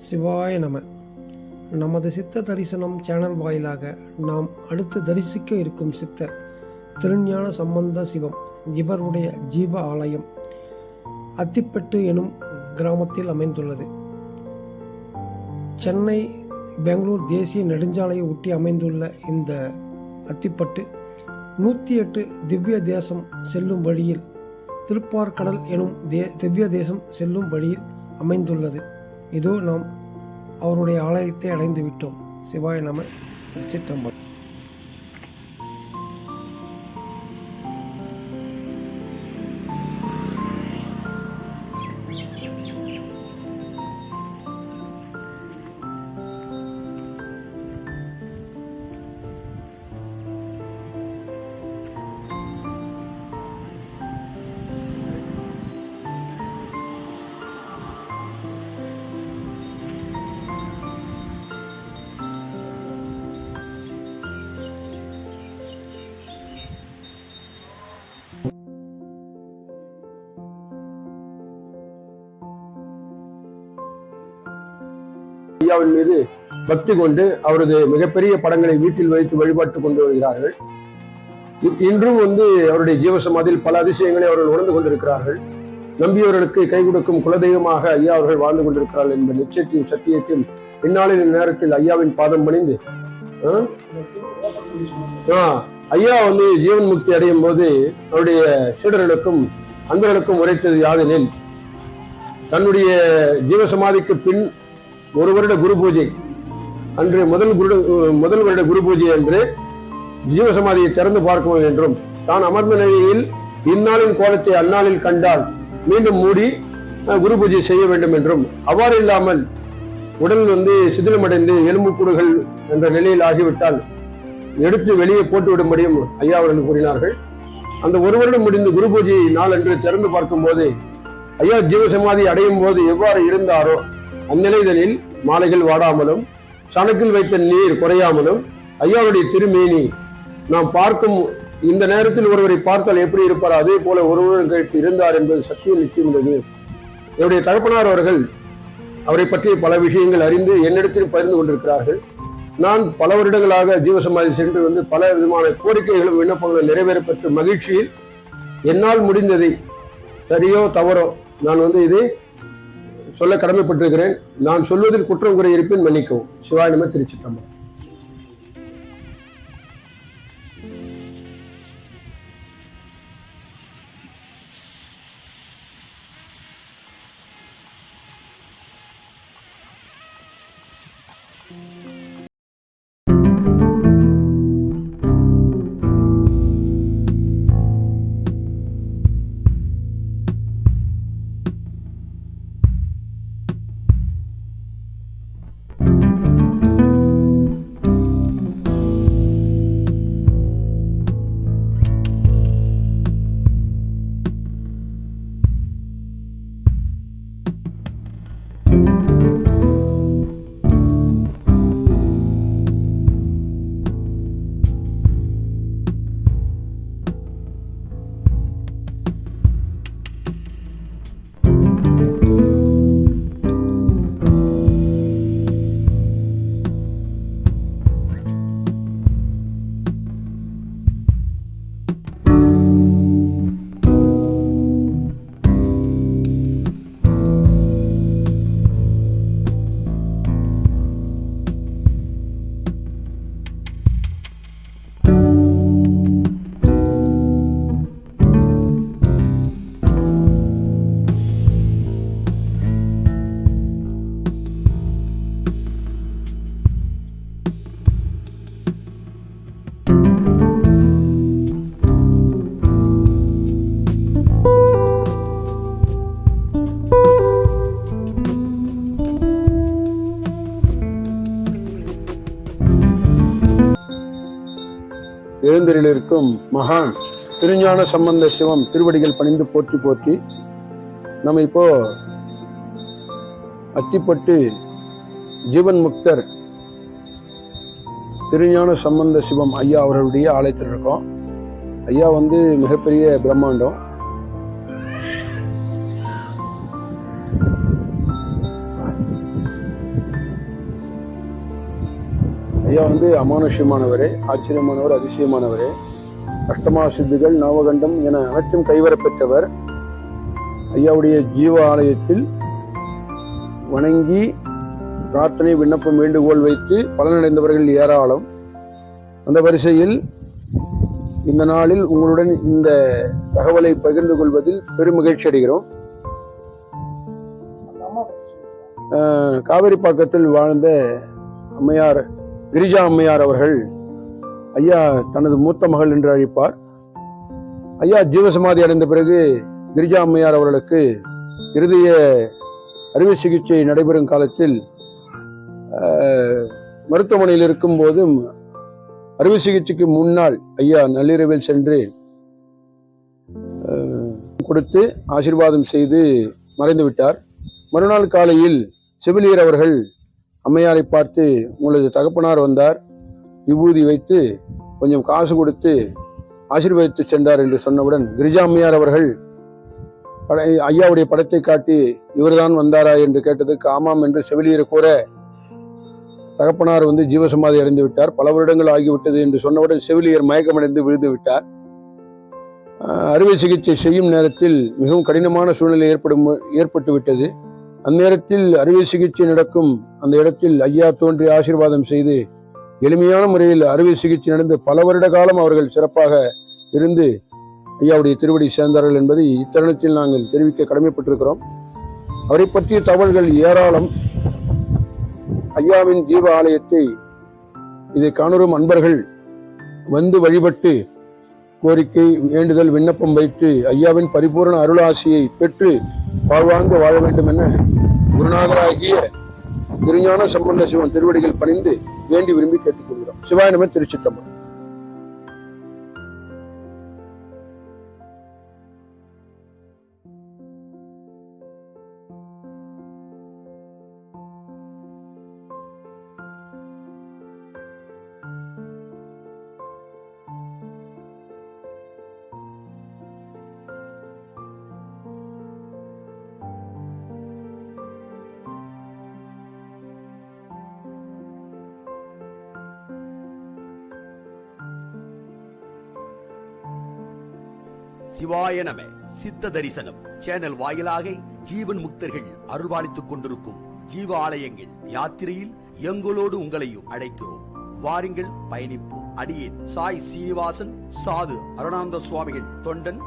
சிவாய நம. நமது சித்த தரிசனம் சேனல் வாயிலாக நாம் அடுத்து தரிசிக்க இருக்கும் சித்தர் திருஞான சம்பந்த சிவம். இவருடைய ஜீவ ஆலயம் அத்திப்பட்டு எனும் கிராமத்தில் அமைந்துள்ளது. சென்னை பெங்களூர் தேசிய நெடுஞ்சாலையை ஒட்டி அமைந்துள்ள இந்த அத்திப்பட்டு 108 திவ்ய தேசம் செல்லும் வழியில், திருப்பார்கடல் எனும் திவ்ய தேசம் செல்லும் வழியில் அமைந்துள்ளது. இதோ நாம் அவருடைய ஆலயத்தை அடைந்து விட்டோம். சிவாய நம. திருச்சிற்றம்பலம். ஐயாவின் மீது பக்தி கொண்டு அவரது மிகப்பெரிய படங்களை வீட்டில் வைத்து வழிபாட்டு கொண்டு வருகிறார்கள். இன்றும் அவருடைய ஜீவசமாதியில் பல அதிசயங்களை அவர்கள் உணர்ந்து கொண்டிருக்கிறார்கள். நம்பியவர்களுக்கு கை கொடுக்கும் குலதெய்வமாக ஐயா அவர்கள் வாழ்ந்து கொண்டிருக்கிறார்கள் என்ற நிச்சயத்தையும் சத்தியத்தையும் இந்நாளின் நேரத்தில் ஐயாவின் பாதம் பணிந்து ஐயா ஜீவன் முக்தி அடையும் போது அவருடைய சீடர்களுக்கும் அன்பர்களுக்கும் உரைத்தது யாதெனில், தன்னுடைய ஜீவசமாதிக்கு பின் ஒரு வருட குரு பூஜை அன்று முதல் வருட குரு பூஜை அன்று ஜீவசமாதியை திறந்து பார்க்க என்றும், தான் அமர்ந்த நிலையில் இந்நாளின் கோலத்தை அந்நாளில் கண்டால் மீண்டும் மூடி குரு பூஜை செய்ய வேண்டும் என்றும், அவ்வாறு இல்லாமல் உடல் சிதிலமடைந்து எலும்புக்கூடுகள் என்ற நிலையில் ஆகிவிட்டால் எடுத்து வெளியே போட்டு விடும்படியும் ஐயா அவர்கள் கூறினார்கள். அந்த ஒரு வருடம் முடிந்து குரு பூஜை நாள் அன்று திறந்து பார்க்கும் போது ஐயா ஜீவசமாதி அடையும் போது எவ்வாறு இருந்தாரோ அந்நிலைதனில் மாலைகள் வாடாமலும் சணக்கில் வைத்த நீர் குறையாமலும் ஐயாவுடைய திருமேனி நாம் பார்க்கும் இந்த நேரத்தில் ஒருவரை பார்த்தால் எப்படி இருப்பார் அதே போல ஒருவருக்கு இருந்தார் என்பது சத்தியம் நிச்சயமுள்ளது. என்னுடைய தகப்பனார் அவர்கள் அவரை பற்றிய பல விஷயங்கள் அறிந்து என்னிடத்தில் பகிர்ந்து கொண்டிருக்கிறார்கள். நான் பல வருடங்களாக ஜீவசமாதி சென்று பல விதமான கோரிக்கைகளும் விண்ணப்பங்களும் நிறைவேறப்பட்ட மகிழ்ச்சியில் என்னால் முடிந்ததை சரியோ தவறோ நான் இதை சொல்ல கடமைப்பட்டிருக்கிறேன். நான் சொல்வதில் குற்றம் குறை இருப்பேன், மன்னிக்கவும். சிவாய நம. திருச்சிற்றம்பலம். எழுந்தருளிருக்கும் மகான் திருஞான சம்பந்த சிவம் திருவடிகள் பணிந்து போற்றி போற்றி நம்ம இப்போ அத்திப்பட்டு ஜீவன் முக்தர் திருஞான சம்பந்த சிவம் ஐயா அவர்களுடைய ஆலயத்தில் இருக்கோம். ஐயா மிகப்பெரிய பிரம்மாண்டம். ஐயா வந்து அமானுஷ்யமானவரே, ஆச்சரியமானவர், அதிசயமானவரே, அஷ்டமா சித்திகள், நவகண்டம் என அனைத்தும் கைவரப்பெற்றவர். ஐயாவுடைய ஜீவ ஆலயத்தில் வணங்கி பிரார்த்தனை, விண்ணப்பம், வேண்டுகோள் வைத்து பலனடைந்தவர்கள் ஏராளம். அந்த வரிசையில் இந்த நாளில் உங்களுடன் இந்த தகவலை பகிர்ந்து கொள்வதில் பெரும் மகிழ்ச்சி அடைகிறோம். காவேரிப்பாக்கத்தில் வாழ்ந்த அம்மையார் கிரிஜா அம்மையார் அவர்கள் ஐயா தனது மூத்த மகள் என்று அழைப்பார். ஐயா ஜீவசமாதி அடைந்த பிறகு கிரிஜா அம்மையார் அவர்களுக்கு இருதய அறுவை சிகிச்சை நடைபெறும் காலத்தில் மருத்துவமனையில் இருக்கும் போதும் அறுவை சிகிச்சைக்கு முன்னால் ஐயா நள்ளிரவில் சென்று கொடுத்து ஆசீர்வாதம் செய்து மறைந்து விட்டார். மறுநாள் காலையில் செவிலியர் அவர்கள் அம்மையாரை பார்த்து, உங்களது தகப்பனார் வந்தார், விபூதி வைத்து கொஞ்சம் காசு கொடுத்து ஆசீர்வதித்து சென்றார் என்று சொன்னவுடன் கிரிஜா அம்மையார் அவர்கள் ஐயாவுடைய படத்தை காட்டி, இவர்தான் வந்தாரா என்று கேட்டதுக்கு ஆமாம் என்று செவிலியர் கூற, தகப்பனார் வந்து ஜீவசமாதி அடைந்து விட்டார், பல வருடங்கள் ஆகிவிட்டது என்று சொன்னவுடன் செவிலியர் மயக்கமடைந்து விழுந்து விட்டார். அறுவை சிகிச்சை செய்யும் நேரத்தில் மிகவும் கடினமான சூழ்நிலை ஏற்பட்டு விட்டது. அந்நேரத்தில் அறுவை சிகிச்சை நடக்கும் அந்த இடத்தில் ஐயா தோன்றி ஆசீர்வாதம் செய்து எளிமையான முறையில் அறுவை சிகிச்சை நடந்து பல வருட காலம் அவர்கள் சிறப்பாக இருந்து ஐயாவுடைய திருவடி சேர்ந்தார்கள் என்பதை இத்தருணத்தில் நாங்கள் தெரிவிக்க கடமைப்பட்டிருக்கிறோம். அவரை பற்றிய தகவல்கள் ஏராளம். ஐயாவின் ஜீவ ஆலயத்தை இதை காணுறும் அன்பர்கள் வந்து வழிபட்டு கோரிக்கை, வேண்டுதல், விண்ணப்பம் வைத்து ஐயாவின் பரிபூர்ண அருளாசியை பெற்று வாழ்வாங்க வாழ வேண்டும் என குருநாதராகிய திருஞான சம்பந்த சிவன் திருவடிகள் பணிந்து வேண்டி விரும்பி கேட்டுக்கொள்கிறோம். சிவாய நம. திருச்சிற்றம்பலம். சிவாய நம. சித்த தரிசனம் சேனல் வாயிலாக ஜீவன் முக்தர்கள் அருள்பாலித்துக் கொண்டிருக்கும் ஜீவ ஆலயங்கள் யாத்திரையில் எங்களோடு உங்களையும் அழைக்கிறோம். வாருங்கள், பயணிப்போம். அடியேன் சாய் சீனிவாசன், சாது அருணானந்த சுவாமிகள் தொண்டன்,